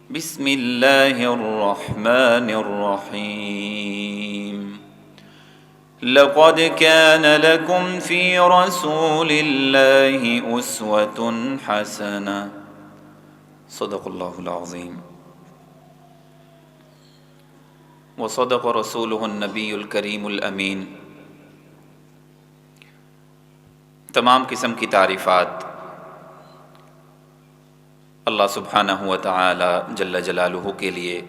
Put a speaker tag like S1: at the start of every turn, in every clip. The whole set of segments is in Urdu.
S1: بسم اللہ الرحمن الرحیم لقد كان لكم في رسول الله أسوة حسنة صدق اللہ العظیم وصدق رسولہ النبی الکریم الامین۔ تمام قسم کی تعریفات اللہ سبحانہ و تعالی جل جلالہ کے لیے،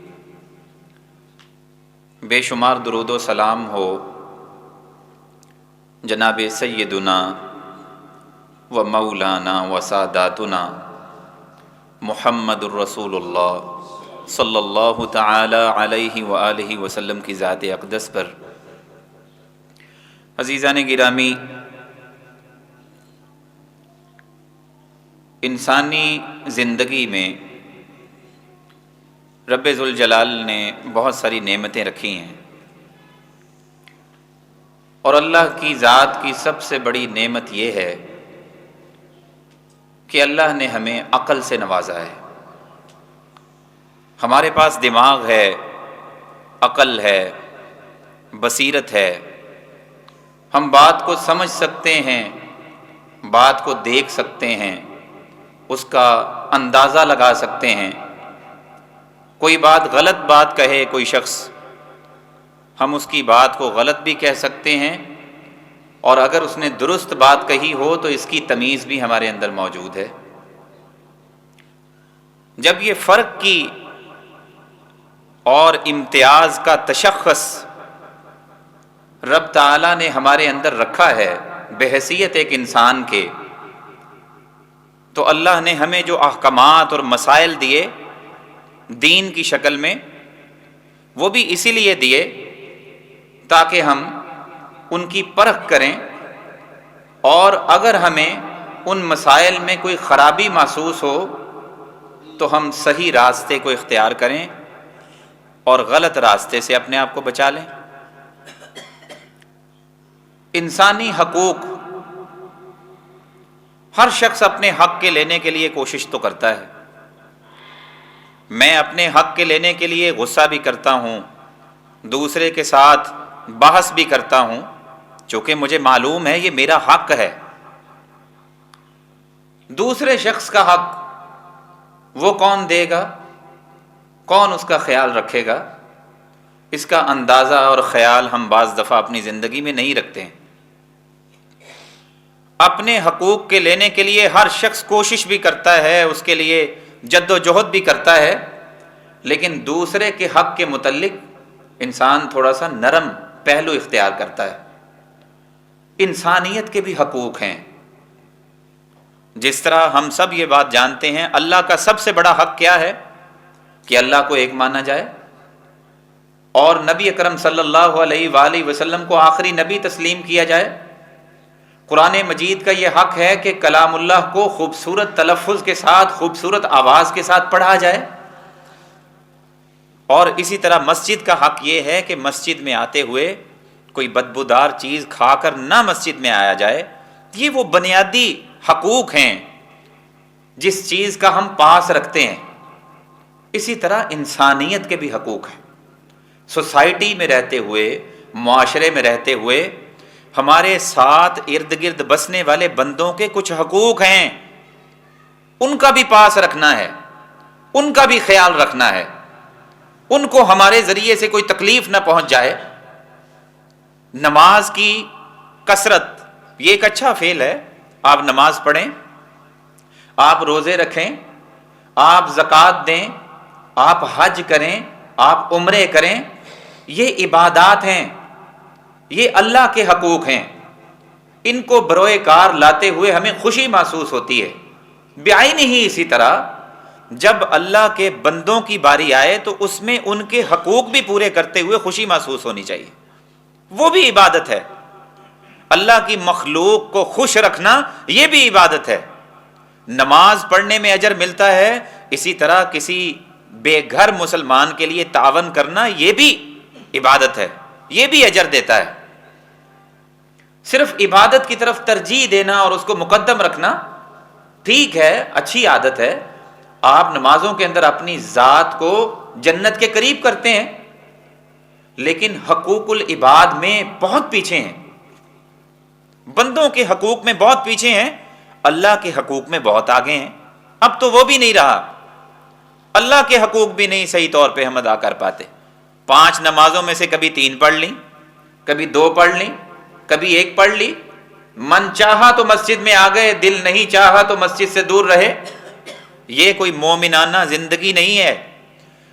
S1: بے شمار درود و سلام ہو جناب سیدنا و مولانا و ساداتنا محمد الرسول اللہ صلی اللہ تعالی علیہ وآلہ وسلم کی ذات اقدس پر۔ عزیزان گرامی، انسانی زندگی میں رب ذوالجلال نے بہت ساری نعمتیں رکھی ہیں، اور اللہ کی ذات کی سب سے بڑی نعمت یہ ہے کہ اللہ نے ہمیں عقل سے نوازا ہے۔ ہمارے پاس دماغ ہے، عقل ہے، بصیرت ہے، ہم بات کو سمجھ سکتے ہیں، بات کو دیکھ سکتے ہیں، اس کا اندازہ لگا سکتے ہیں۔ کوئی بات غلط بات کہے کوئی شخص، ہم اس کی بات کو غلط بھی کہہ سکتے ہیں، اور اگر اس نے درست بات کہی ہو تو اس کی تمیز بھی ہمارے اندر موجود ہے۔ جب یہ فرق کی اور امتیاز کا تشخص رب تعالیٰ نے ہمارے اندر رکھا ہے بحیثیت ایک انسان کے، تو اللہ نے ہمیں جو احکامات اور مسائل دیے دین کی شکل میں، وہ بھی اسی لیے دیے تاکہ ہم ان کی پرکھ کریں، اور اگر ہمیں ان مسائل میں کوئی خرابی محسوس ہو تو ہم صحیح راستے کو اختیار کریں اور غلط راستے سے اپنے آپ کو بچا لیں۔ انسانی حقوق، ہر شخص اپنے حق کے لینے کے لیے کوشش تو کرتا ہے۔ میں اپنے حق کے لینے کے لیے غصہ بھی کرتا ہوں، دوسرے کے ساتھ بحث بھی کرتا ہوں، چونکہ مجھے معلوم ہے یہ میرا حق ہے۔ دوسرے شخص کا حق وہ کون دے گا، کون اس کا خیال رکھے گا، اس کا اندازہ اور خیال ہم بعض دفعہ اپنی زندگی میں نہیں رکھتے ہیں۔ اپنے حقوق کے لینے کے لیے ہر شخص کوشش بھی کرتا ہے، اس کے لیے جد و جہد بھی کرتا ہے، لیکن دوسرے کے حق کے متعلق انسان تھوڑا سا نرم پہلو اختیار کرتا ہے۔ انسانیت کے بھی حقوق ہیں، جس طرح ہم سب یہ بات جانتے ہیں اللہ کا سب سے بڑا حق کیا ہے کہ اللہ کو ایک مانا جائے، اور نبی اکرم صلی اللہ علیہ وآلہ وسلم کو آخری نبی تسلیم کیا جائے۔ قرآن مجید کا یہ حق ہے کہ کلام اللہ کو خوبصورت تلفظ کے ساتھ، خوبصورت آواز کے ساتھ پڑھا جائے، اور اسی طرح مسجد کا حق یہ ہے کہ مسجد میں آتے ہوئے کوئی بدبودار چیز کھا کر نہ مسجد میں آیا جائے۔ یہ وہ بنیادی حقوق ہیں جس چیز کا ہم پاس رکھتے ہیں۔ اسی طرح انسانیت کے بھی حقوق ہیں۔ سوسائٹی میں رہتے ہوئے، معاشرے میں رہتے ہوئے ہمارے ساتھ ارد گرد بسنے والے بندوں کے کچھ حقوق ہیں، ان کا بھی پاس رکھنا ہے، ان کا بھی خیال رکھنا ہے، ان کو ہمارے ذریعے سے کوئی تکلیف نہ پہنچ جائے۔ نماز کی کثرت یہ ایک اچھا فعل ہے، آپ نماز پڑھیں، آپ روزے رکھیں، آپ زکوٰۃ دیں، آپ حج کریں، آپ عمرے کریں، یہ عبادات ہیں، یہ اللہ کے حقوق ہیں۔ ان کو بروئے کار لاتے ہوئے ہمیں خوشی محسوس ہوتی ہے۔ بعینہ ہی اسی طرح جب اللہ کے بندوں کی باری آئے تو اس میں ان کے حقوق بھی پورے کرتے ہوئے خوشی محسوس ہونی چاہیے، وہ بھی عبادت ہے۔ اللہ کی مخلوق کو خوش رکھنا یہ بھی عبادت ہے۔ نماز پڑھنے میں اجر ملتا ہے، اسی طرح کسی بے گھر مسلمان کے لیے تعاون کرنا یہ بھی عبادت ہے، یہ بھی اجر دیتا ہے۔ صرف عبادت کی طرف ترجیح دینا اور اس کو مقدم رکھنا ٹھیک ہے، اچھی عادت ہے، آپ نمازوں کے اندر اپنی ذات کو جنت کے قریب کرتے ہیں، لیکن حقوق العباد میں بہت پیچھے ہیں، بندوں کے حقوق میں بہت پیچھے ہیں، اللہ کے حقوق میں بہت آگے ہیں۔ اب تو وہ بھی نہیں رہا، اللہ کے حقوق بھی نہیں صحیح طور پہ ہم ادا کر پاتے۔ 5 نمازوں میں سے کبھی 3 پڑھ لیں، کبھی 2 پڑھ لیں، کبھی 1 پڑھ لی، من چاہا تو مسجد میں آ گئے، دل نہیں چاہا تو مسجد سے دور رہے۔ یہ کوئی مومنانہ زندگی نہیں ہے،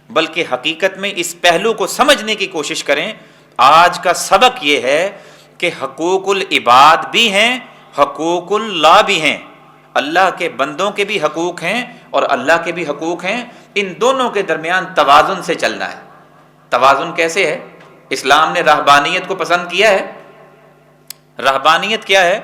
S1: بلکہ حقیقت میں اس پہلو کو سمجھنے کی کوشش کریں۔ آج کا سبق یہ ہے کہ حقوق العباد بھی ہیں، حقوق اللہ بھی ہیں، اللہ کے بندوں کے بھی حقوق ہیں اور اللہ کے بھی حقوق ہیں، ان دونوں کے درمیان توازن سے چلنا ہے۔ توازن کیسے ہے؟ اسلام نے رہبانیت کو پسند کیا ہے۔ رہبانیت کیا ہے؟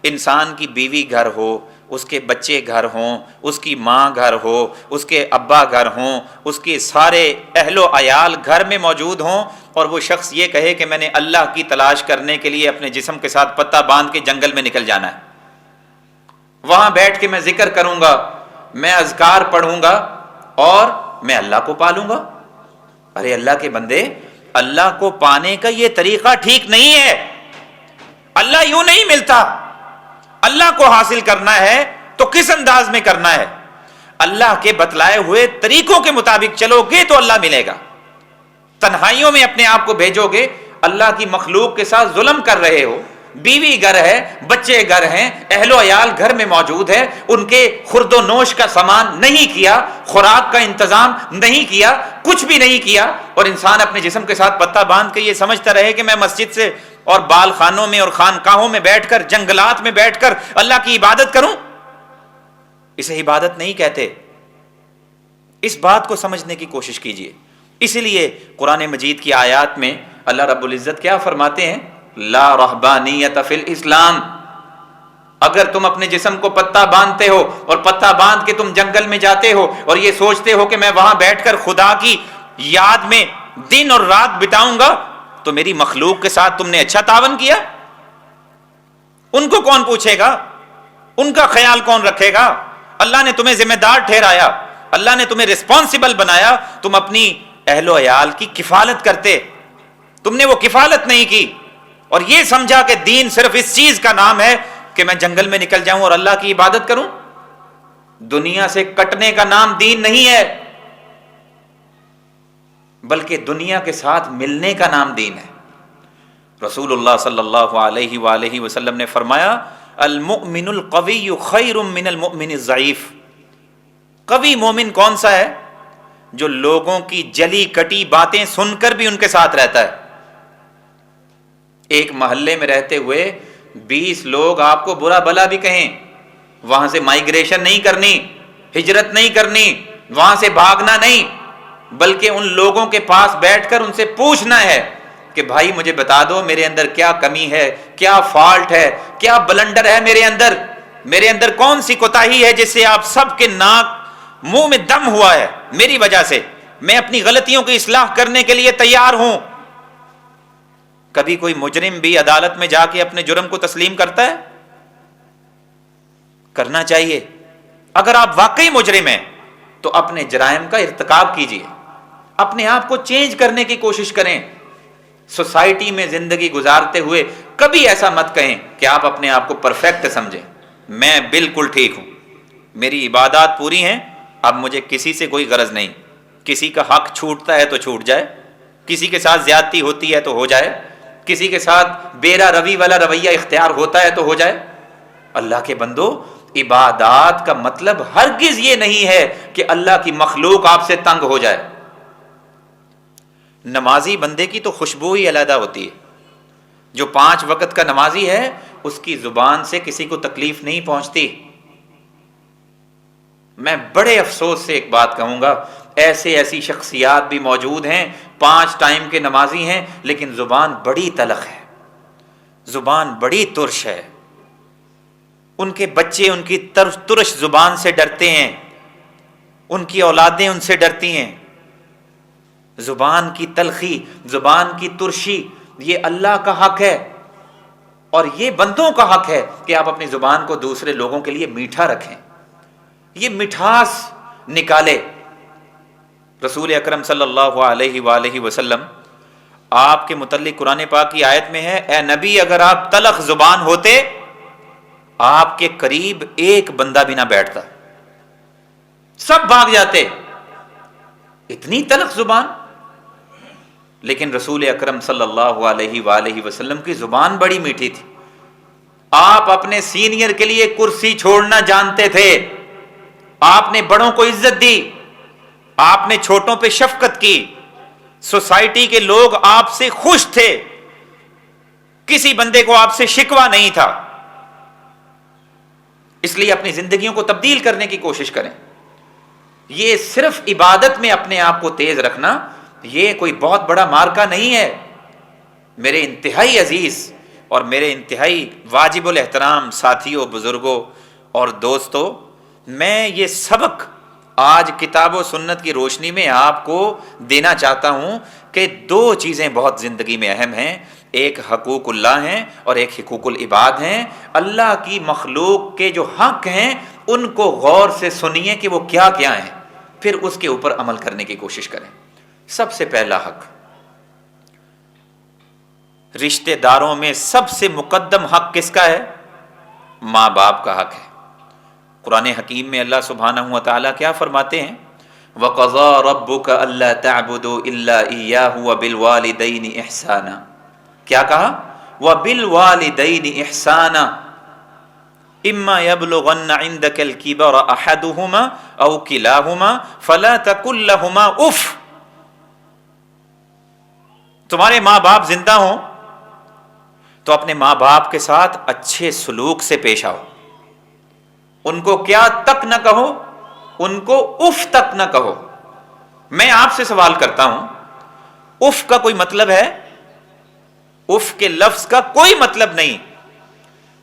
S1: انسان کی بیوی گھر ہو، اس کے بچے گھر ہوں، اس کی ماں گھر ہو، اس کے ابا گھر ہوں، اس کے سارے اہل و عیال گھر میں موجود ہوں، اور وہ شخص یہ کہے کہ میں نے اللہ کی تلاش کرنے کے لیے اپنے جسم کے ساتھ پتہ باندھ کے جنگل میں نکل جانا ہے، وہاں بیٹھ کے میں ذکر کروں گا، میں اذکار پڑھوں گا اور میں اللہ کو پالوں گا۔ ارے اللہ کے بندے، اللہ کو پانے کا یہ طریقہ ٹھیک نہیں ہے۔ اللہ یوں نہیں ملتا۔ اللہ کو حاصل کرنا ہے تو کس انداز میں کرنا ہے؟ اللہ کے بتلائے ہوئے طریقوں کے مطابق چلو گے تو اللہ ملے گا۔ تنہائیوں میں اپنے آپ کو بھیجو گے، اللہ کی مخلوق کے ساتھ ظلم کر رہے ہو، بیوی گھر ہے، بچے گھر ہیں، اہل و عیال گھر میں موجود ہے، ان کے خورد و نوش کا سامان نہیں کیا، خوراک کا انتظام نہیں کیا، کچھ بھی نہیں کیا، اور انسان اپنے جسم کے ساتھ پتہ باندھ کے یہ سمجھتا رہے کہ میں مسجد سے اور بال خانوں میں اور خانقاہوں میں بیٹھ کر، جنگلات میں بیٹھ کر اللہ کی عبادت کروں۔ اسے عبادت نہیں کہتے۔ اس بات کو سمجھنے کی کوشش کیجئے۔ اسی لیے قرآن مجید کی آیات میں اللہ رب العزت کیا فرماتے ہیں؟ لا رہبانیت فی الاسلام۔ اگر تم اپنے جسم کو پتہ باندھتے ہو اور پتہ باندھ کے تم جنگل میں جاتے ہو اور یہ سوچتے ہو کہ میں وہاں بیٹھ کر خدا کی یاد میں دن اور رات بتاؤں گا، تو میری مخلوق کے ساتھ تم نے اچھا تعاون کیا؟ ان کو کون پوچھے گا؟ ان کا خیال کون رکھے گا؟ اللہ نے تمہیں ذمہ دار ٹھہرایا، اللہ نے تمہیں ریسپانسبل بنایا، تم اپنی اہل و عیال کی کفالت کرتے، تم نے وہ کفالت نہیں کی، اور یہ سمجھا کہ دین صرف اس چیز کا نام ہے کہ میں جنگل میں نکل جاؤں اور اللہ کی عبادت کروں۔ دنیا سے کٹنے کا نام دین نہیں ہے، بلکہ دنیا کے ساتھ ملنے کا نام دین ہے۔ رسول اللہ صلی اللہ علیہ وآلہ وسلم نے فرمایا، المؤمن القوی خیر من المؤمن الضعیف۔ قوی مومن کون سا ہے؟ جو لوگوں کی جلی کٹی باتیں سن کر بھی ان کے ساتھ رہتا ہے۔ ایک محلے میں رہتے ہوئے 20 لوگ آپ کو برا بلا بھی کہیں، وہاں سے مائیگریشن نہیں کرنی، ہجرت نہیں کرنی، وہاں سے بھاگنا نہیں، بلکہ ان لوگوں کے پاس بیٹھ کر ان سے پوچھنا ہے کہ بھائی مجھے بتا دو میرے اندر کیا کمی ہے، کیا فالٹ ہے، کیا بلنڈر ہے میرے اندر کون سی کوتاہی ہے جس سے آپ سب کے ناک منہ میں دم ہوا ہے میری وجہ سے، میں اپنی غلطیوں کی اصلاح کرنے کے لیے تیار ہوں۔ کبھی کوئی مجرم بھی عدالت میں جا کے اپنے جرم کو تسلیم کرتا ہے؟ کرنا چاہیے۔ اگر آپ واقعی مجرم ہیں تو اپنے جرائم کا ارتکاب کیجیے، اپنے آپ کو چینج کرنے کی کوشش کریں۔ سوسائٹی میں زندگی گزارتے ہوئے کبھی ایسا مت کہیں کہ آپ اپنے آپ کو پرفیکٹ سمجھیں، میں بالکل ٹھیک ہوں، میری عبادات پوری ہیں، اب مجھے کسی سے کوئی غرض نہیں، کسی کا حق چھوٹتا ہے تو چھوٹ جائے، کسی کے ساتھ زیادتی ہوتی ہے تو ہو جائے، کسی کے ساتھ بیرا روی والا رویہ اختیار ہوتا ہے تو ہو جائے۔ اللہ کے بندو، عبادات کا مطلب ہرگز یہ نہیں ہے کہ اللہ کی مخلوق آپ سے تنگ ہو جائے۔ نمازی بندے کی تو خوشبو ہی علیحدہ ہوتی ہے۔ جو 5 وقت کا نمازی ہے اس کی زبان سے کسی کو تکلیف نہیں پہنچتی۔ میں بڑے افسوس سے ایک بات کہوں گا، ایسی شخصیات بھی موجود ہیں، 5 ٹائم کے نمازی ہیں، لیکن زبان بڑی تلخ ہے، زبان بڑی ترش ہے۔ ان کے بچے ان کی ترش زبان سے ڈرتے ہیں، ان کی اولادیں ان سے ڈرتی ہیں۔ زبان کی تلخی، زبان کی ترشی، یہ اللہ کا حق ہے، اور یہ بندوں کا حق ہے کہ آپ اپنی زبان کو دوسرے لوگوں کے لیے میٹھا رکھیں۔ یہ مٹھاس نکالے۔ رسول اکرم صلی اللہ علیہ وآلہ وسلم آپ کے متعلق قرآن پاک کی آیت میں ہے، اے نبی اگر آپ تلخ زبان ہوتے آپ کے قریب ایک بندہ بھی نہ بیٹھتا، سب بھاگ جاتے، اتنی تلخ زبان۔ لیکن رسول اکرم صلی اللہ علیہ وآلہ وسلم کی زبان بڑی میٹھی تھی، آپ اپنے سینئر کے لیے کرسی چھوڑنا جانتے تھے، آپ نے بڑوں کو عزت دی، آپ نے چھوٹوں پہ شفقت کی، سوسائٹی کے لوگ آپ سے خوش تھے، کسی بندے کو آپ سے شکوہ نہیں تھا۔ اس لیے اپنی زندگیوں کو تبدیل کرنے کی کوشش کریں۔ یہ صرف عبادت میں اپنے آپ کو تیز رکھنا یہ کوئی بہت بڑا مارکا نہیں ہے۔ میرے انتہائی عزیز اور میرے انتہائی واجب الاحترام ساتھیوں، بزرگوں اور دوستوں، میں یہ سبق آج کتاب و سنت کی روشنی میں آپ کو دینا چاہتا ہوں کہ دو چیزیں بہت زندگی میں اہم ہیں، ایک حقوق اللہ ہیں اور ایک حقوق العباد ہیں۔ اللہ کی مخلوق کے جو حق ہیں ان کو غور سے سنیے کہ وہ کیا کیا ہیں، پھر اس کے اوپر عمل کرنے کی کوشش کریں۔ سب سے پہلا حق، رشتہ داروں میں سب سے مقدم حق کس کا ہے؟ ماں باپ کا حق ہے۔ قرآن حکیم میں اللہ سبحانہ و تعالیٰ کیا فرماتے ہیں؟ وَقَضَىٰ رَبُّكَ أَلَّا تَعْبُدُوا إِلَّا إِيَّاهُ وَبِالْوَالِدَيْنِ إِحْسَانًا۔ کیا کہا؟ وَبِالْوَالِدَيْنِ إِحْسَانًا إِمَّا يَبْلُغَنَّ عِندَكَ الْكِبَرَ أَحَدُهُمَا أَوْ كِلَاهُمَا فَلَا تَقُل لَّهُمَا أُفٍّ۔ تمہارے ماں باپ زندہ ہوں تو اپنے ماں باپ کے ساتھ اچھے سلوک سے پیش آؤ، ان کو کیا تک نہ کہو، ان کو اف تک نہ کہو۔ میں آپ سے سوال کرتا ہوں، اف کا کوئی مطلب ہے؟ اف کے لفظ کا کوئی مطلب نہیں،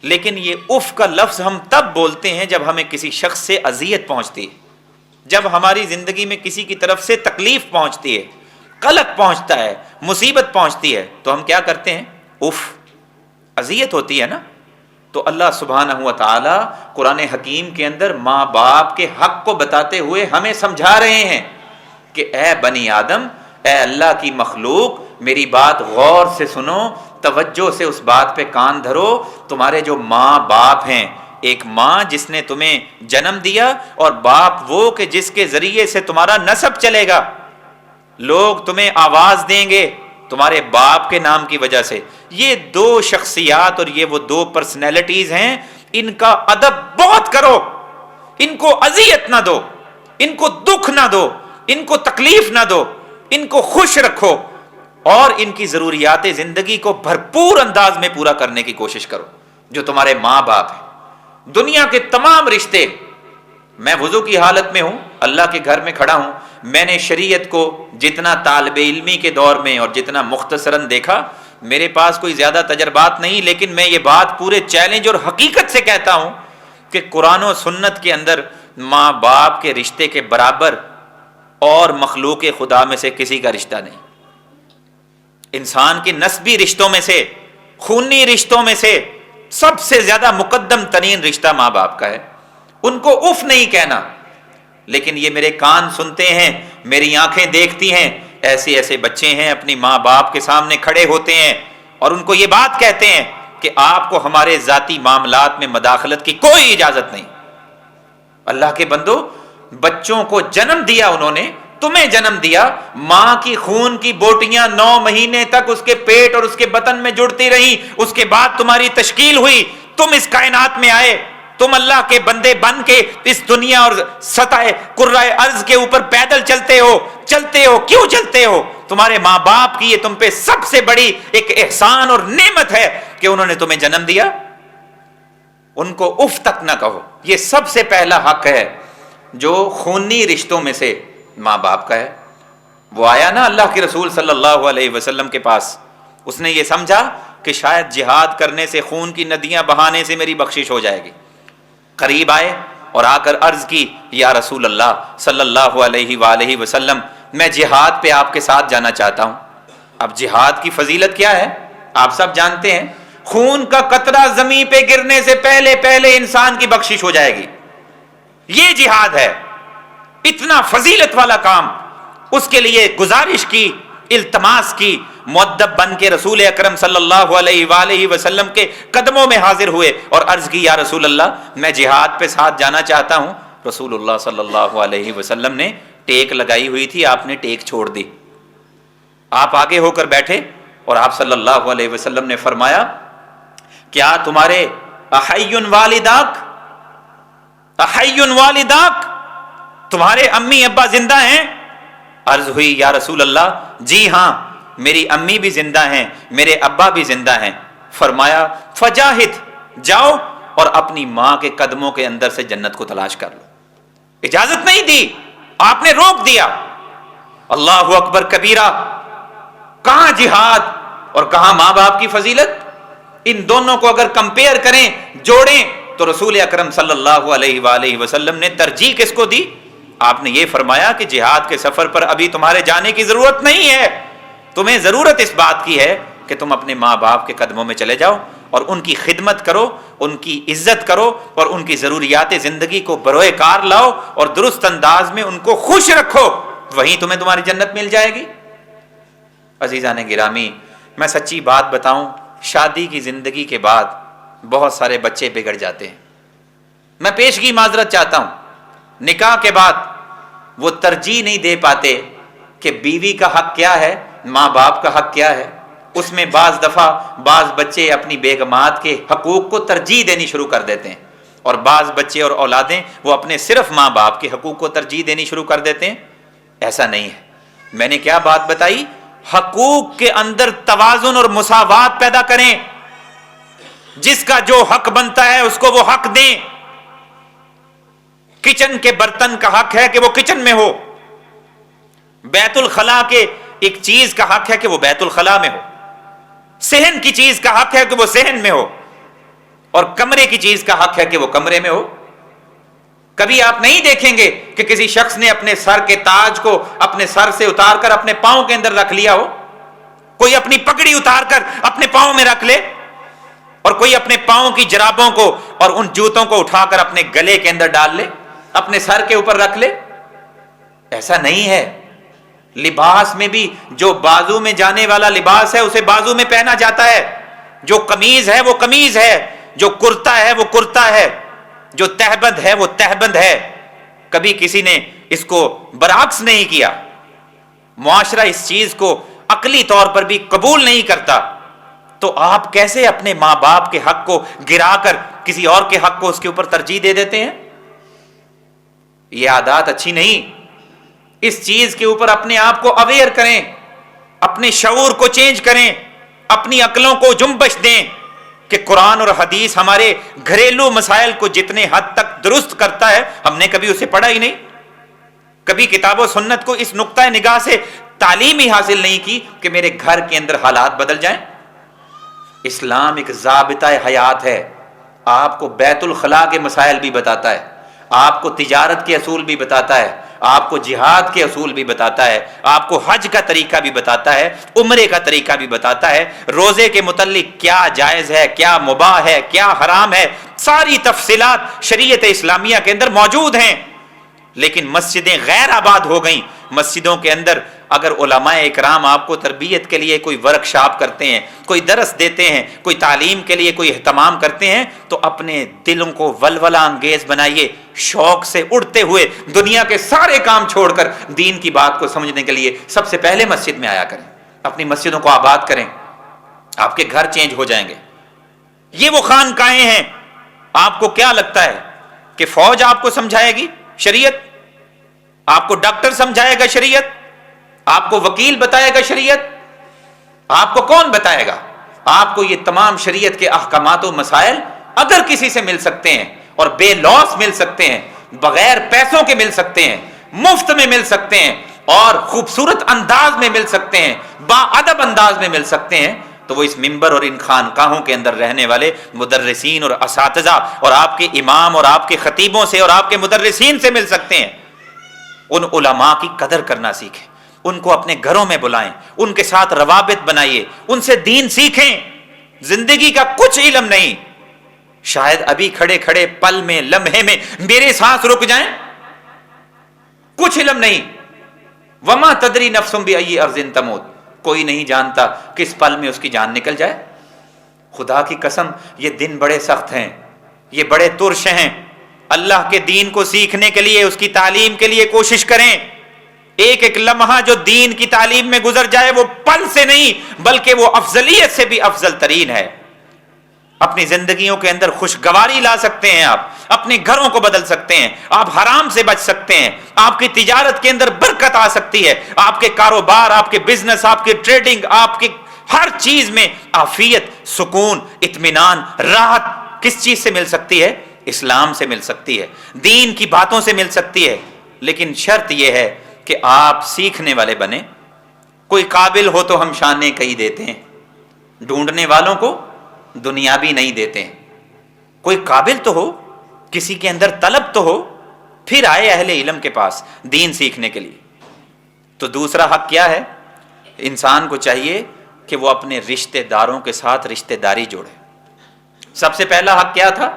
S1: لیکن یہ اف کا لفظ ہم تب بولتے ہیں جب ہمیں کسی شخص سے اذیت پہنچتی ہے، جب ہماری زندگی میں کسی کی طرف سے تکلیف پہنچتی ہے، قلق پہنچتا ہے، مصیبت پہنچتی ہے، تو ہم کیا کرتے ہیں؟ اف، اذیت ہوتی ہے نا۔ تو اللہ سبحانہ و تعالی قرآن حکیم کے اندر ماں باپ کے حق کو بتاتے ہوئے ہمیں سمجھا رہے ہیں کہ اے بنی آدم، اے اللہ کی مخلوق، میری بات غور سے سنو، توجہ سے اس بات پہ کان دھرو۔ تمہارے جو ماں باپ ہیں، ایک ماں جس نے تمہیں جنم دیا اور باپ وہ کہ جس کے ذریعے سے تمہارا نسب چلے گا، لوگ تمہیں آواز دیں گے تمہارے باپ کے نام کی وجہ سے۔ یہ دو شخصیات اور یہ وہ دو پرسنالٹیز ہیں، ان کا ادب بہت کرو، ان کو اذیت نہ دو، ان کو دکھ نہ دو، ان کو تکلیف نہ دو، ان کو خوش رکھو اور ان کی ضروریات زندگی کو بھرپور انداز میں پورا کرنے کی کوشش کرو۔ جو تمہارے ماں باپ ہیں، دنیا کے تمام رشتے، میں وضو کی حالت میں ہوں، اللہ کے گھر میں کھڑا ہوں، میں نے شریعت کو جتنا طالب علمی کے دور میں اور جتنا مختصراً دیکھا، میرے پاس کوئی زیادہ تجربات نہیں، لیکن میں یہ بات پورے چیلنج اور حقیقت سے کہتا ہوں کہ قرآن و سنت کے اندر ماں باپ کے رشتے کے برابر اور مخلوق خدا میں سے کسی کا رشتہ نہیں۔ انسان کے نسبی رشتوں میں سے، خونی رشتوں میں سے سب سے زیادہ مقدم ترین رشتہ ماں باپ کا ہے۔ ان کو اف نہیں کہنا، لیکن یہ میرے کان سنتے ہیں، میری آنکھیں دیکھتی ہیں، ایسے ایسے بچے ہیں اپنی ماں باپ کے سامنے کھڑے ہوتے ہیں اور ان کو یہ بات کہتے ہیں کہ آپ کو ہمارے ذاتی معاملات میں مداخلت کی کوئی اجازت نہیں۔ اللہ کے بندو، بچوں کو جنم دیا انہوں نے، تمہیں جنم دیا، ماں کی خون کی بوٹیاں 9 مہینے تک اس کے پیٹ اور اس کے بطن میں جڑتی رہیں، اس کے بعد تمہاری تشکیل ہوئی، تم اس کائنات میں آئے، تم اللہ کے بندے بن کے اس دنیا اور سطح کرۂ ارض کے اوپر پیدل چلتے ہو۔ کیوں چلتے ہو؟ تمہارے ماں باپ کی یہ تم پہ سب سے بڑی ایک احسان اور نعمت ہے کہ انہوں نے تمہیں جنم دیا۔ ان کو اف تک نہ کہو، یہ سب سے پہلا حق ہے جو خونی رشتوں میں سے ماں باپ کا ہے۔ وہ آیا نا اللہ کے رسول صلی اللہ علیہ وسلم کے پاس، اس نے یہ سمجھا کہ شاید جہاد کرنے سے، خون کی ندیاں بہانے سے میری بخشش ہو جائے گی۔ قریب آئے اور آ کر عرض کی، یا رسول اللہ صلی اللہ علیہ وآلہ وسلم، میں جہاد پہ آپ کے ساتھ جانا چاہتا ہوں۔ اب جہاد کی فضیلت کیا ہے آپ سب جانتے ہیں، خون کا قطرہ زمین پہ گرنے سے پہلے انسان کی بخشش ہو جائے گی، یہ جہاد ہے۔ اتنا فضیلت والا کام، اس کے لیے گزارش کی، التماس کی، مؤدب بن کے رسول اکرم صلی اللہ علیہ وآلہ وسلم کے قدموں میں حاضر ہوئے اور عرض کی یا رسول اللہ میں جہاد پہ ساتھ جانا چاہتا ہوں۔ رسول اللہ صلی اللہ علیہ وسلم نے ٹیک لگائی ہوئی تھی، آپ نے ٹیک چھوڑ دی، آپ آگے ہو کر بیٹھے اور آپ صلی اللہ علیہ وسلم نے فرمایا کیا تمہارے احی والداک، احی والداک، تمہارے امی ابا زندہ ہیں؟ عرض ہوئی یا رسول اللہ جی ہاں، میری امی بھی زندہ ہیں، میرے ابا بھی زندہ ہیں۔ فرمایا فجاہد، جاؤ اور اپنی ماں کے قدموں کے اندر سے جنت کو تلاش کر لو۔ اجازت نہیں دی، آپ نے روک دیا۔ اللہ اکبر کبیرہ، کہاں جہاد اور کہاں ماں باپ کی فضیلت؟ ان دونوں کو اگر کمپیئر کریں، جوڑیں، تو رسول اکرم صلی اللہ علیہ وآلہ وسلم نے ترجیح کس کو دی؟ آپ نے یہ فرمایا کہ جہاد کے سفر پر ابھی تمہارے جانے کی ضرورت نہیں ہے، تمہیں ضرورت اس بات کی ہے کہ تم اپنے ماں باپ کے قدموں میں چلے جاؤ اور ان کی خدمت کرو، ان کی عزت کرو اور ان کی ضروریات زندگی کو بروئے کار لاؤ اور درست انداز میں ان کو خوش رکھو، وہیں تمہیں تمہاری جنت مل جائے گی۔ عزیزان گرامی، میں سچی بات بتاؤں، شادی کی زندگی کے بعد بہت سارے بچے بگڑ جاتے ہیں۔ میں پیشگی معذرت چاہتا ہوں، نکاح کے بعد وہ ترجیح نہیں دے پاتے کہ بیوی کا حق کیا ہے، ماں باپ کا حق کیا ہے۔ اس میں بعض دفعہ بعض بچے اپنی بیگمات کے حقوق کو ترجیح دینی شروع کر دیتے ہیں، اور بعض بچے اور اولادیں وہ اپنے صرف ماں باپ کے حقوق کو ترجیح دینی شروع کر دیتے ہیں۔ ایسا نہیں ہے۔ میں نے کیا بات بتائی؟ حقوق کے اندر توازن اور مساوات پیدا کریں، جس کا جو حق بنتا ہے اس کو وہ حق دیں۔ کچن کے برتن کا حق ہے کہ وہ کچن میں ہو، بیت الخلاء کے ایک چیز کا حق ہے کہ وہ بیت الخلاء میں ہو، صحن کی چیز کا حق ہے کہ وہ صحن میں ہو، اور کمرے کی چیز کا حق ہے کہ وہ کمرے میں ہو۔ کبھی آپ نہیں دیکھیں گے کہ کسی شخص نے اپنے سر کے تاج کو اپنے سر سے اتار کر اپنے پاؤں کے اندر رکھ لیا ہو، کوئی اپنی پگڑی اتار کر اپنے پاؤں میں رکھ لے، اور کوئی اپنے پاؤں کی جرابوں کو اور ان جوتوں کو اٹھا کر اپنے گلے کے اندر ڈال لے، اپنے سر کے اوپر رکھ لے۔ ایسا نہیں ہے۔ لباس میں بھی جو بازو میں جانے والا لباس ہے اسے بازو میں پہنا جاتا ہے، جو قمیض ہے وہ قمیض ہے، جو کرتا ہے وہ کرتا ہے، جو تہبند ہے وہ تہبند ہے۔ کبھی کسی نے اس کو برعکس نہیں کیا۔ معاشرہ اس چیز کو عقلی طور پر بھی قبول نہیں کرتا، تو آپ کیسے اپنے ماں باپ کے حق کو گرا کر کسی اور کے حق کو اس کے اوپر ترجیح دے دیتے ہیں؟ یہ عادات اچھی نہیں۔ اس چیز کے اوپر اپنے آپ کو اویئر کریں، اپنے شعور کو چینج کریں، اپنی عقلوں کو جنبش دیں کہ قرآن اور حدیث ہمارے گھریلو مسائل کو جتنے حد تک درست کرتا ہے ہم نے کبھی اسے پڑھا ہی نہیں، کبھی کتاب و سنت کو اس نقطۂ نگاہ سے تعلیم ہی حاصل نہیں کی کہ میرے گھر کے اندر حالات بدل جائیں۔ اسلام ایک ضابطہ حیات ہے، آپ کو بیت الخلاء کے مسائل بھی بتاتا ہے، آپ کو تجارت کے اصول بھی بتاتا ہے، آپ کو جہاد کے اصول بھی بتاتا ہے، آپ کو حج کا طریقہ بھی بتاتا ہے، عمرے کا طریقہ بھی بتاتا ہے، روزے کے متعلق کیا جائز ہے، کیا مباح ہے، کیا حرام ہے، ساری تفصیلات شریعت اسلامیہ کے اندر موجود ہیں۔ لیکن مسجدیں غیر آباد ہو گئیں۔ مسجدوں کے اندر اگر علماء اکرام آپ کو تربیت کے لیے کوئی ورکشاپ کرتے ہیں، کوئی درس دیتے ہیں، کوئی تعلیم کے لیے کوئی اہتمام کرتے ہیں، تو اپنے دلوں کو ولولہ انگیز بنائیے، شوق سے اڑتے ہوئے دنیا کے سارے کام چھوڑ کر دین کی بات کو سمجھنے کے لیے سب سے پہلے مسجد میں آیا کریں، اپنی مسجدوں کو آباد کریں، آپ کے گھر چینج ہو جائیں گے۔ یہ وہ خانقاہیں ہیں۔ آپ کو کیا لگتا ہے کہ فوج آپ کو سمجھائے گی شریعت؟ آپ کو ڈاکٹر سمجھائے گا شریعت؟ آپ کو وکیل بتائے گا شریعت؟ آپ کو کون بتائے گا؟ آپ کو یہ تمام شریعت کے احکامات و مسائل اگر کسی سے مل سکتے ہیں اور بے لوث مل سکتے ہیں، بغیر پیسوں کے مل سکتے ہیں، مفت میں مل سکتے ہیں، اور خوبصورت انداز میں مل سکتے ہیں، با ادب انداز میں مل سکتے ہیں، تو وہ اس منبر اور ان خانقاہوں کے اندر رہنے والے مدرسین اور اساتذہ اور آپ کے امام اور آپ کے خطیبوں سے اور آپ کے مدرسین سے مل سکتے ہیں۔ ان علماء کی قدر کرنا سیکھیں، ان کو اپنے گھروں میں بلائیں، ان کے ساتھ روابط بنائیے، ان سے دین سیکھیں۔ زندگی کا کچھ علم نہیں، شاید ابھی کھڑے کھڑے پل میں، لمحے میں میرے سانس رک جائیں، کچھ علم نہیں. وما تدری نفس بأی ارض تموت، کوئی نہیں جانتا کس پل میں اس کی جان نکل جائے. خدا کی قسم یہ دن بڑے سخت ہیں، یہ بڑے ترش ہیں. اللہ کے دین کو سیکھنے کے لیے، اس کی تعلیم کے لیے کوشش کریں. ایک ایک لمحہ جو دین کی تعلیم میں گزر جائے وہ پل سے نہیں بلکہ وہ افضلیت سے بھی افضل ترین ہے. اپنی زندگیوں کے اندر خوشگواری لا سکتے ہیں، آپ اپنے گھروں کو بدل سکتے ہیں، آپ حرام سے بچ سکتے ہیں، آپ کی تجارت کے اندر برکت آ سکتی ہے، آپ کے کاروبار، آپ کے بزنس، آپ کے ٹریڈنگ، آپ کے ہر چیز میں عافیت، سکون، اطمینان، راحت کس چیز سے مل سکتی ہے؟ اسلام سے مل سکتی ہے، دین کی باتوں سے مل سکتی ہے. لیکن شرط یہ ہے کہ آپ سیکھنے والے بنے. کوئی قابل ہو تو ہم شانے کہیں دیتے ہیں، ڈھونڈنے والوں کو دنیابی نہیں دیتے ہیں. کوئی قابل تو ہو، کسی کے اندر طلب تو ہو، پھر آئے اہل علم کے پاس دین سیکھنے کے لیے. تو دوسرا حق کیا ہے؟ انسان کو چاہیے کہ وہ اپنے رشتہ داروں کے ساتھ رشتہ داری جوڑے. سب سے پہلا حق کیا تھا؟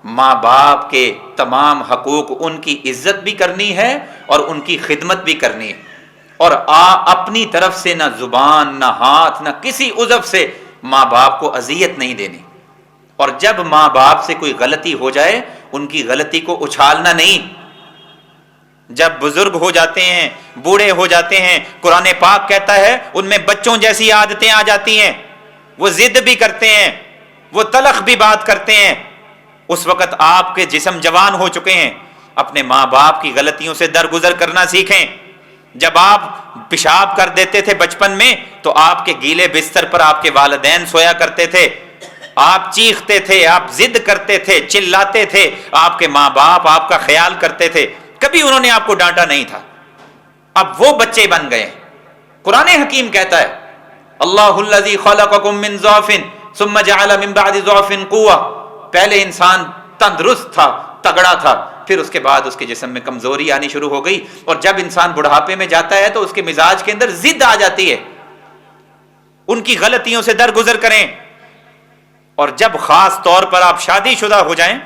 S1: ماں باپ کے تمام حقوق، ان کی عزت بھی کرنی ہے اور ان کی خدمت بھی کرنی ہے، اور اپنی طرف سے نہ زبان، نہ ہاتھ، نہ کسی عضو سے ماں باپ کو اذیت نہیں دینی. اور جب ماں باپ سے کوئی غلطی ہو جائے ان کی غلطی کو اچھالنا نہیں. جب بزرگ ہو جاتے ہیں، بوڑھے ہو جاتے ہیں، قرآن پاک کہتا ہے ان میں بچوں جیسی عادتیں آ جاتی ہیں، وہ ضد بھی کرتے ہیں، وہ تلخ بھی بات کرتے ہیں. اس وقت آپ کے جسم جوان ہو چکے ہیں. اپنے ماں باپ کی غلطیوں سے درگزر کرنا سیکھیں. جب آپ پیشاب کر دیتے تھے بچپن میں تو آپ کے گیلے بستر پر آپ کے والدین سویا کرتے تھے. آپ چیختے تھے، آپ ضد کرتے تھے، چلاتے تھے، آپ کے ماں باپ آپ کا خیال کرتے تھے، کبھی انہوں نے آپ کو ڈانٹا نہیں تھا. اب وہ بچے بن گئے. قرآن حکیم کہتا ہے اللہ الذی خلقکم من ضعف ثم جعل من بعد ضعف قوة. پہلے انسان تندرست تھا، تگڑا تھا، پھر اس کے بعد اس کے جسم میں کمزوری آنی شروع ہو گئی، اور جب انسان بڑھاپے میں جاتا ہے تو اس کے مزاج کے اندر ضد آ جاتی ہے. ان کی غلطیوں سے درگزر کریں. اور جب خاص طور پر آپ شادی شدہ ہو جائیں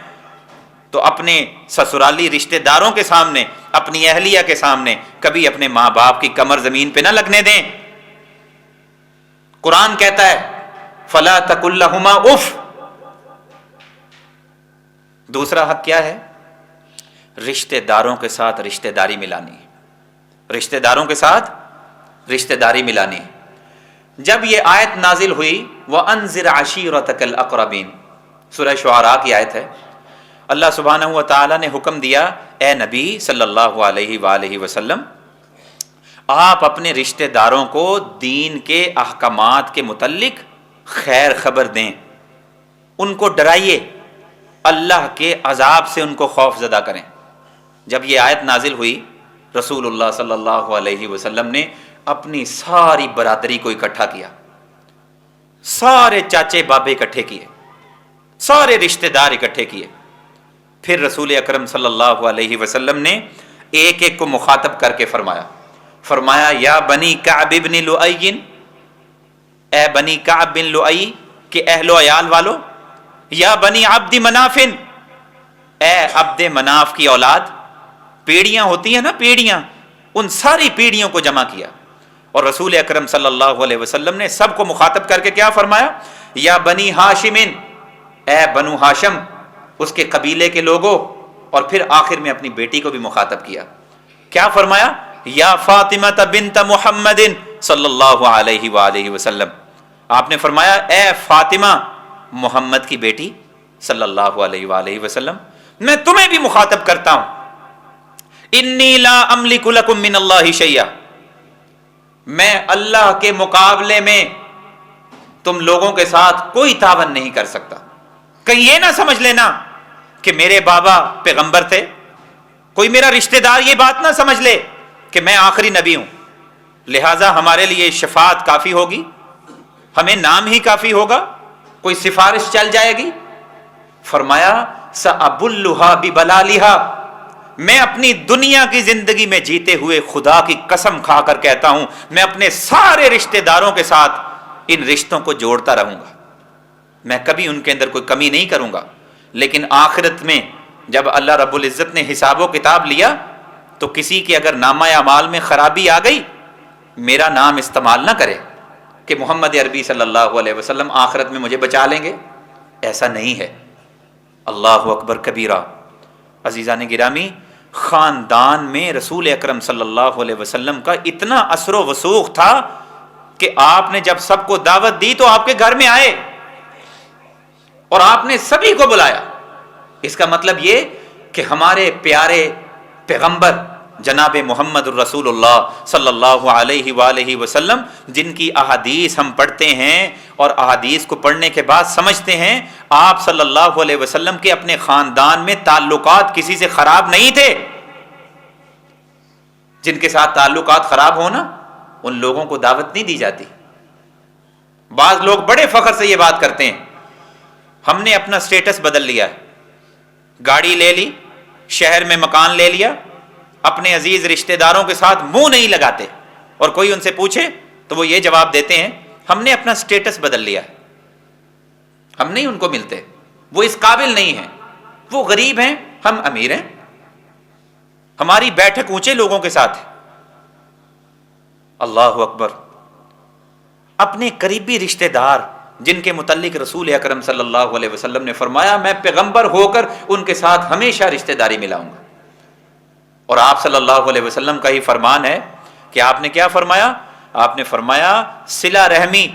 S1: تو اپنے سسرالی رشتہ داروں کے سامنے، اپنی اہلیہ کے سامنے کبھی اپنے ماں باپ کی کمر زمین پہ نہ لگنے دیں. قرآن کہتا ہے فَلَا تَقُلْ لَهُمَا اُفْ. دوسرا حق کیا ہے؟ رشتہ داروں کے ساتھ رشتہ داری ملانی. رشتہ داروں کے ساتھ رشتہ داری ملانی. جب یہ آیت نازل ہوئی وَأَنذِرْ عَشِيرَتَكَ الْأَقْرَبِينَ، سورہ شعراء کی آیت ہے. اللہ سبحانہ و تعالی نے حکم دیا اے نبی صلی اللہ علیہ وآلہ وسلم، آپ اپنے رشتہ داروں کو دین کے احکامات کے متعلق خیر خبر دیں، ان کو ڈرائیے، اللہ کے عذاب سے ان کو خوف زدہ کریں. جب یہ آیت نازل ہوئی رسول اللہ صلی اللہ علیہ وسلم نے اپنی ساری برادری کو اکٹھا کیا، سارے چاچے بابے اکٹھے کیے، سارے رشتہ دار اکٹھے کیے. پھر رسول اکرم صلی اللہ علیہ وسلم نے ایک ایک کو مخاطب کر کے فرمایا یا بنی کعب بن لؤی، اے بنی کعب بن لؤی کے اہل و عیال والو، یا بنی عبد مناف، اے عبد مناف کی اولاد. پیڑیاں ہوتی ہیں نا، پیڑیاں، ان ساری پیڑیوں کو جمع کیا. اور رسول اکرم صلی اللہ علیہ وسلم نے سب کو مخاطب کر کے کیا فرمایا؟ یا بنی ہاشم، اے بنو ہاشم، اس کے قبیلے کے لوگوں. اور پھر آخر میں اپنی بیٹی کو بھی مخاطب کیا. کیا فرمایا؟ یا فاطمہ بنت محمد صلی اللہ علیہ وآلہ وسلم. آپ نے فرمایا اے فاطمہ، محمد کی بیٹی صلی اللہ علیہ وآلہ وسلم، میں تمہیں بھی مخاطب کرتا ہوں. انی لا املک لکم من اللہ شیئا، میں اللہ کے مقابلے میں تم لوگوں کے ساتھ کوئی تعاون نہیں کر سکتا. کہیں یہ نہ سمجھ لینا کہ میرے بابا پیغمبر تھے، کوئی میرا رشتہ دار یہ بات نہ سمجھ لے کہ میں آخری نبی ہوں، لہٰذا ہمارے لیے شفاعت کافی ہوگی، ہمیں نام ہی کافی ہوگا، کوئی سفارش چل جائے گی. فرمایا سأبلھا ببلالھا، میں اپنی دنیا کی زندگی میں جیتے ہوئے خدا کی قسم کھا کر کہتا ہوں میں اپنے سارے رشتہ داروں کے ساتھ ان رشتوں کو جوڑتا رہوں گا، میں کبھی ان کے اندر کوئی کمی نہیں کروں گا. لیکن آخرت میں جب اللہ رب العزت نے حساب و کتاب لیا تو کسی کے اگر نامہ اعمال میں خرابی آ گئی میرا نام استعمال نہ کرے کہ محمد عربی صلی اللہ علیہ وسلم آخرت میں مجھے بچا لیں گے، ایسا نہیں ہے۔ اللہ اکبر کبیرہ۔ عزیزان گرامی، خاندان میں رسول اکرم صلی اللہ علیہ وسلم کا اتنا اثر و رسوخ تھا کہ آپ نے جب سب کو دعوت دی تو آپ کے گھر میں آئے اور آپ نے سبھی کو بلایا۔ اس کا مطلب یہ کہ ہمارے پیارے پیغمبر جناب محمد الرسول اللہ صلی اللہ علیہ وآلہ وسلم، جن کی احادیث ہم پڑھتے ہیں اور احادیث کو پڑھنے کے بعد سمجھتے ہیں، آپ صلی اللہ علیہ وسلم کے اپنے خاندان میں تعلقات کسی سے خراب نہیں تھے۔ جن کے ساتھ تعلقات خراب ہونا ان لوگوں کو دعوت نہیں دی جاتی۔ بعض لوگ بڑے فخر سے یہ بات کرتے ہیں، ہم نے اپنا سٹیٹس بدل لیا ہے، گاڑی لے لی، شہر میں مکان لے لیا، اپنے عزیز رشتہ داروں کے ساتھ منہ نہیں لگاتے، اور کوئی ان سے پوچھے تو وہ یہ جواب دیتے ہیں ہم نے اپنا سٹیٹس بدل لیا ہے، ہم نہیں ان کو ملتے، وہ اس قابل نہیں ہیں، وہ غریب ہیں، ہم امیر ہیں، ہماری بیٹھک اونچے لوگوں کے ساتھ ہے۔ اللہ اکبر۔ اپنے قریبی رشتہ دار جن کے متعلق رسول اکرم صلی اللہ علیہ وسلم نے فرمایا میں پیغمبر ہو کر ان کے ساتھ ہمیشہ رشتہ داری ملاؤں گا، اور آپ صلی اللہ علیہ وسلم کا ہی فرمان ہے کہ آپ نے کیا فرمایا؟ آپ نے فرمایا صلہ رحمی،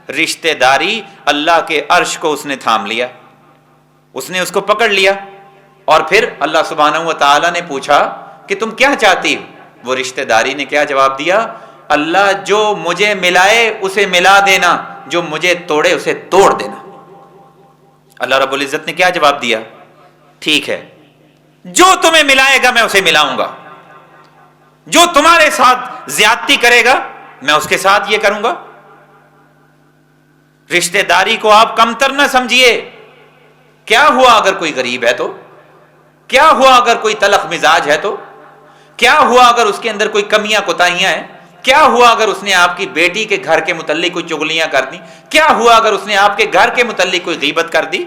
S1: رشتہ داری، اللہ کے عرش کو اس نے تھام لیا، اس نے اس کو پکڑ لیا، اور پھر اللہ سبحانہ و تعالی نے پوچھا کہ تم کیا چاہتی ہو؟ وہ رشتہ داری نے کیا جواب دیا؟ اللہ جو مجھے ملائے اسے ملا دینا، جو مجھے توڑے اسے توڑ دینا۔ اللہ رب العزت نے کیا جواب دیا؟ ٹھیک ہے، جو تمہیں ملائے گا میں اسے ملاؤں گا، جو تمہارے ساتھ زیادتی کرے گا میں اس کے ساتھ یہ کروں گا۔ رشتہ داری کو آپ کمتر نہ سمجھیے۔ کیا ہوا اگر کوئی غریب ہے تو؟ کیا ہوا اگر کوئی تلخ مزاج ہے تو؟ کیا ہوا اگر اس کے اندر کوئی کمیاں کوتاہیاں ہیں؟ کیا ہوا اگر اس نے آپ کی بیٹی کے گھر کے متعلق کوئی چغلیاں کر دی؟ کیا ہوا اگر اس نے آپ کے گھر کے متعلق کوئی غیبت کر دی؟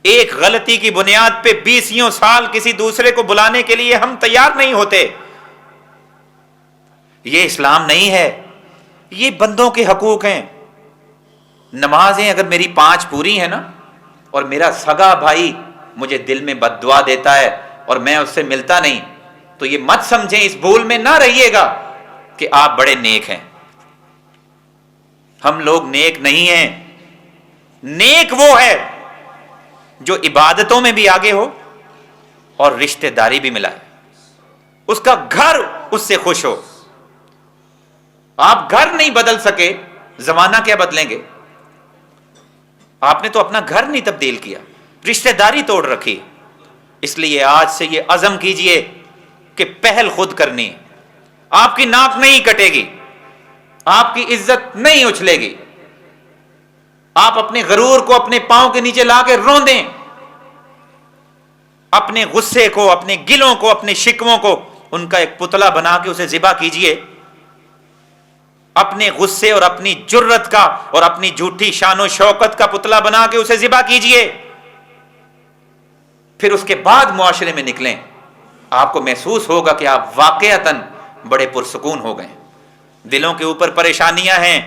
S1: ایک غلطی کی بنیاد پہ 20 سال کسی دوسرے کو بلانے کے لیے ہم تیار نہیں ہوتے۔ یہ اسلام نہیں ہے، یہ بندوں کے حقوق ہیں۔ نمازیں اگر میری 5 پوری ہیں نا، اور میرا سگا بھائی مجھے دل میں بد دعا دیتا ہے اور میں اس سے ملتا نہیں، تو یہ مت سمجھیں، اس بھول میں نہ رہیے گا کہ آپ بڑے نیک ہیں۔ ہم لوگ نیک نہیں ہیں۔ نیک وہ ہے جو عبادتوں میں بھی آگے ہو اور رشتہ داری بھی ملائے، اس کا گھر اس سے خوش ہو۔ آپ گھر نہیں بدل سکے، زمانہ کیا بدلیں گے؟ آپ نے تو اپنا گھر نہیں تبدیل کیا، رشتہ داری توڑ رکھی۔ اس لیے آج سے یہ عزم کیجئے کہ پہل خود کرنی، آپ کی ناک نہیں کٹے گی، آپ کی عزت نہیں اچھلے گی، آپ اپنے غرور کو اپنے پاؤں کے نیچے لا کے روندیں، اپنے غصے کو، اپنے گلوں کو، اپنے شکووں کو ان کا ایک پتلا بنا کے اسے ذبح کیجئے، اپنے غصے اور اپنی جرت کا اور اپنی جھوٹی شان و شوکت کا پتلا بنا کے اسے ذبح کیجئے، پھر اس کے بعد معاشرے میں نکلیں، آپ کو محسوس ہوگا کہ آپ واقعتاً بڑے پرسکون ہو گئے۔ دلوں کے اوپر پریشانیاں ہیں،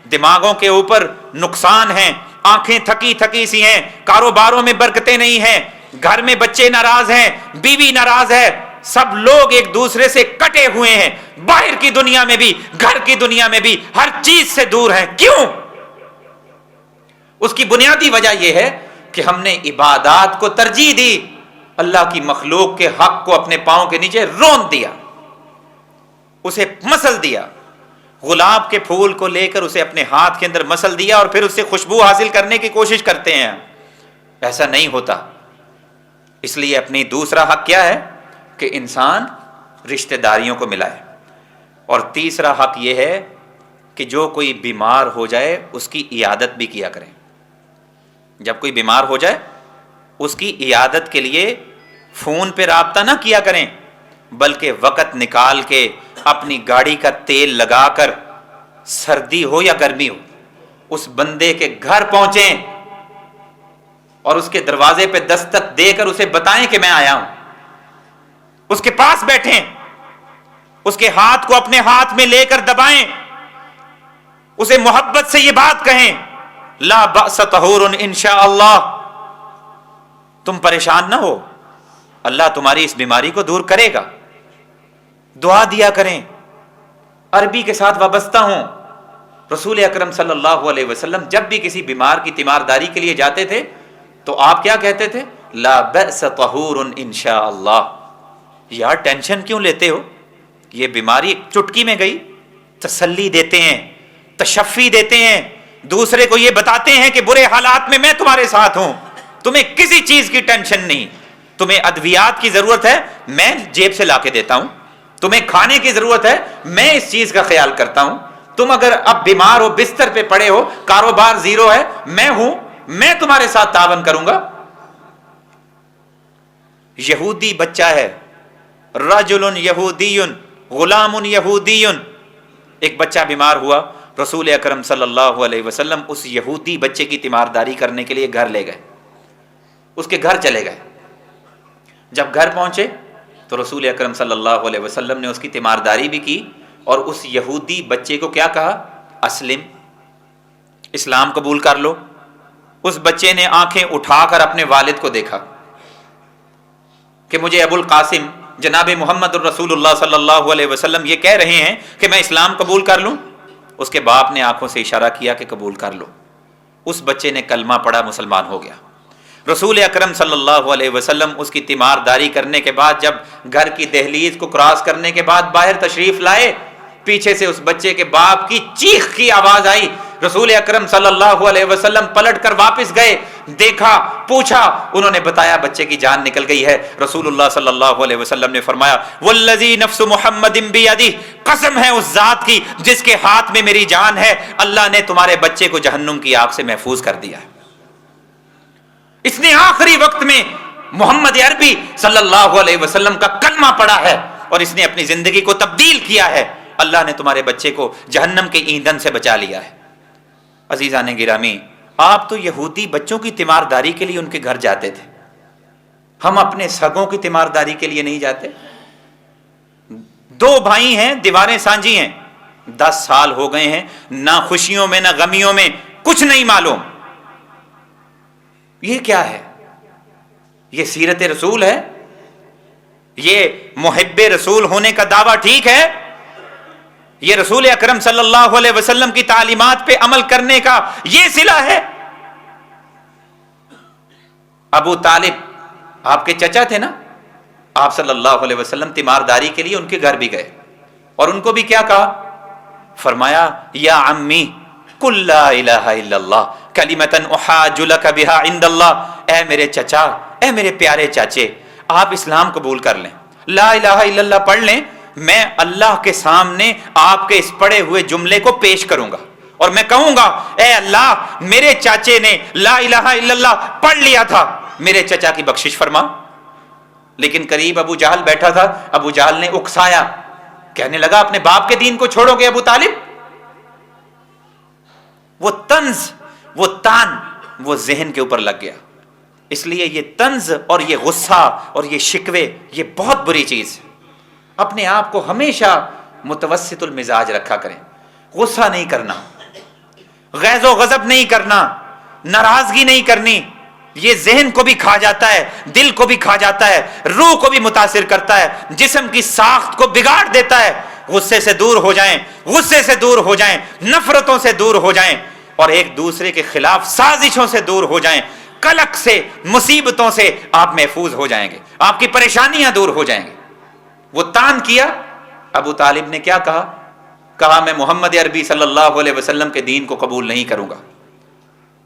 S1: دماغوں کے اوپر نقصان ہیں، آنکھیں تھکی تھکی سی ہیں، کاروباروں میں برکتیں نہیں ہیں، گھر میں بچے ناراض ہیں، بیوی ناراض ہے، سب لوگ ایک دوسرے سے کٹے ہوئے ہیں، باہر کی دنیا میں بھی گھر کی دنیا میں بھی ہر چیز سے دور ہیں۔ کیوں؟ اس کی بنیادی وجہ یہ ہے کہ ہم نے عبادات کو ترجیح دی، اللہ کی مخلوق کے حق کو اپنے پاؤں کے نیچے روند دیا، اسے مسل دیا، گلاب کے پھول کو لے کر اسے اپنے ہاتھ کے اندر مسل دیا اور پھر اس سے خوشبو حاصل کرنے کی کوشش کرتے ہیں۔ ایسا نہیں ہوتا۔ اس لیے اپنی دوسرا حق کیا ہے کہ انسان رشتہ داریوں کو ملائے، اور تیسرا حق یہ ہے کہ جو کوئی بیمار ہو جائے اس کی عیادت بھی کیا کریں۔ جب کوئی بیمار ہو جائے اس کی عیادت کے لیے فون پہ رابطہ نہ کیا کریں، بلکہ وقت نکال کے اپنی گاڑی کا تیل لگا کر، سردی ہو یا گرمی ہو، اس بندے کے گھر پہنچیں اور اس کے دروازے پہ دستک دے کر اسے بتائیں کہ میں آیا ہوں، اس کے پاس بیٹھیں، اس کے ہاتھ کو اپنے ہاتھ میں لے کر دبائیں، اسے محبت سے یہ بات کہیں، لا بأس طہور انشاءاللہ، تم پریشان نہ ہو، اللہ تمہاری اس بیماری کو دور کرے گا، دعا دیا کریں۔ عربی کے ساتھ وابستہ ہوں۔ رسول اکرم صلی اللہ علیہ وسلم جب بھی کسی بیمار کی تیمارداری کے لیے جاتے تھے تو آپ کیا کہتے تھے؟ لا بأس طہور انشاءاللہ۔ یار ٹینشن کیوں لیتے ہو؟ یہ بیماری چٹکی میں گئی۔ تسلی دیتے ہیں، تشفی دیتے ہیں، دوسرے کو یہ بتاتے ہیں کہ برے حالات میں تمہارے ساتھ ہوں، تمہیں کسی چیز کی ٹینشن نہیں، تمہیں ادویات کی ضرورت ہے میں جیب سے لا کے دیتا ہوں، تمہیں کھانے کی ضرورت ہے میں اس چیز کا خیال کرتا ہوں، تم اگر اب بیمار ہو، بستر پہ پڑے ہو، کاروبار زیرو ہے، میں ہوں، میں تمہارے ساتھ تعاون کروں گا۔ یہودی بچہ ہے، رجل یہودی غلام یہودی، ایک بچہ بیمار ہوا، رسول اکرم صلی اللہ علیہ وسلم اس یہودی بچے کی تیمارداری کرنے کے لیے گھر لے گئے، اس کے گھر چلے گئے۔ جب گھر پہنچے تو رسول اکرم صلی اللہ علیہ وسلم نے اس کی تیمارداری بھی کی اور اس یہودی بچے کو کیا کہا؟ اسلم، اسلام قبول کر لو۔ اس بچے نے آنکھیں اٹھا کر اپنے والد کو دیکھا کہ مجھے ابو القاسم جناب محمد الرسول اللہ صلی اللہ علیہ وسلم یہ کہہ رہے ہیں کہ میں اسلام قبول کر لوں۔ اس کے باپ نے آنکھوں سے اشارہ کیا کہ قبول کر لو۔ اس بچے نے کلمہ پڑھا، مسلمان ہو گیا۔ رسول اکرم صلی اللہ علیہ وسلم اس کی تیمارداری کرنے کے بعد جب گھر کی دہلیز کو کراس کرنے کے بعد باہر تشریف لائے، پیچھے سے اس بچے کے باپ کی چیخ کی آواز آئی۔ رسول اکرم صلی اللہ علیہ وسلم پلٹ کر واپس گئے، دیکھا، پوچھا، انہوں نے بتایا بچے کی جان نکل گئی ہے۔ رسول اللہ صلی اللہ علیہ وسلم نے فرمایا والذی نفس محمد بیدہ، قسم ہے اس ذات کی جس کے ہاتھ میں میری جان ہے، اللہ نے تمہارے بچے کو جہنم کی آگ سے محفوظ کر دیا ہے۔ اس نے آخری وقت میں محمد عربی صلی اللہ علیہ وسلم کا کلمہ پڑھا ہے اور اس نے اپنی زندگی کو تبدیل کیا ہے، اللہ نے تمہارے بچے کو جہنم کے ایندھن سے بچا لیا ہے۔ عزیزان گرامی، آپ تو یہودی بچوں کی تیمارداری کے لیے ان کے گھر جاتے تھے، ہم اپنے سگوں کی تیمارداری کے لیے نہیں جاتے؟ دو بھائی ہیں، دیواریں سانجی ہیں، 10 سال ہو گئے ہیں، نہ خوشیوں میں نہ غمیوں میں، کچھ نہیں معلوم۔ یہ کیا ہے؟ یہ سیرت رسول ہے؟ یہ محب رسول ہونے کا دعویٰ ٹھیک ہے؟ یہ رسول اکرم صلی اللہ علیہ وسلم کی تعلیمات پہ عمل کرنے کا یہ صلہ ہے؟ ابو طالب آپ کے چچا تھے نا، آپ صلی اللہ علیہ وسلم تیمارداری کے لیے ان کے گھر بھی گئے اور ان کو بھی کیا کہا؟ فرمایا یا عمی قل لا الہ الا اللہ کلمۃ احاج لک بہا عند اللہ، اے میرے چچا، اے میرے پیارے چاچے، آپ اسلام قبول کر لیں، لا الہ الا اللہ پڑھ لیں، میں اللہ کے سامنے آپ کے اس پڑھے ہوئے جملے کو پیش کروں گا اور میں کہوں گا اے اللہ میرے چاچے نے لا الہ الا اللہ پڑھ لیا تھا، میرے چچا کی بخشش فرما۔ لیکن قریب ابو جہل بیٹھا تھا، ابو جہل نے اکسایا، کہنے لگا اپنے باپ کے دین کو چھوڑو گے ابو طالب؟ وہ طنز، وہ تان، وہ ذہن کے اوپر لگ گیا۔ اس لیے یہ طنز اور یہ غصہ اور یہ شکوے یہ بہت بری چیز ہے۔ اپنے آپ کو ہمیشہ متوسط المزاج رکھا کریں، غصہ نہیں کرنا، غیظ و غضب نہیں کرنا، ناراضگی نہیں کرنی، یہ ذہن کو بھی کھا جاتا ہے، دل کو بھی کھا جاتا ہے، روح کو بھی متاثر کرتا ہے، جسم کی ساخت کو بگاڑ دیتا ہے۔ غصے سے دور ہو جائیں، غصے سے دور ہو جائیں، نفرتوں سے دور ہو جائیں اور ایک دوسرے کے خلاف سازشوں سے دور ہو جائیں، قلق سے، مصیبتوں سے آپ محفوظ ہو جائیں گے، آپ کی پریشانیاں دور ہو جائیں گے۔ وہ تان کیا، ابو طالب نے کیا کہا میں محمد عربی صلی اللہ علیہ وسلم کے دین کو قبول نہیں کروں گا۔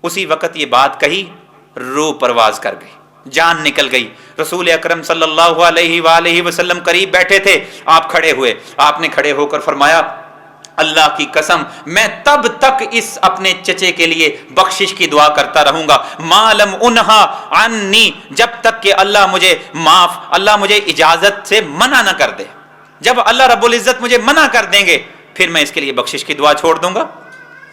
S1: اسی وقت یہ بات کہی، روح پرواز کر گئی، جان نکل گئی۔ رسول اکرم صلی اللہ علیہ وآلہ وسلم قریب بیٹھے تھے، آپ کھڑے ہوئے، آپ نے کھڑے ہو کر فرمایا اللہ کی قسم میں تب تک اس اپنے چچے کے لیے بخشش کی دعا کرتا رہوں گا ما لم انہا عنی، جب تک کہ اللہ مجھے اجازت سے منع نہ کر دے۔ جب اللہ رب العزت مجھے منع کر دیں گے پھر میں اس کے لیے بخشش کی دعا چھوڑ دوں گا۔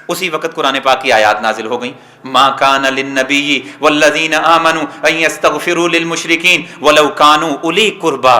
S1: اسی وقت قرآن پاک کی آیات نازل ہو گئیں، ما کان للنبی والذین آمنوا ان یستغفروا للمشرکین ولو کانوا اولی قربا۔